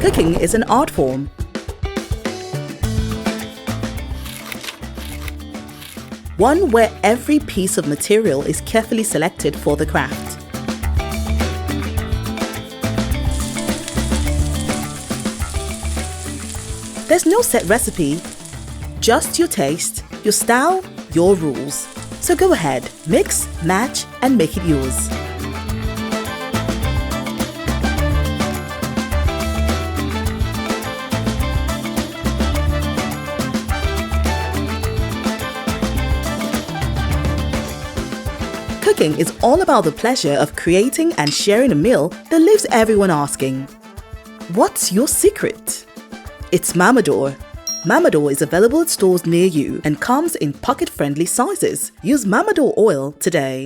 Cooking is an art form. One where every piece of material is carefully selected for the craft. There's no set recipe, just your taste, your style, your rules. So go ahead, mix, match, and make it yours. Cooking is all about the pleasure of creating and sharing a meal that leaves everyone asking, what's your secret? It's Mamador. Mamador is available at stores near you and comes in pocket-friendly sizes. Use Mamador Oil today.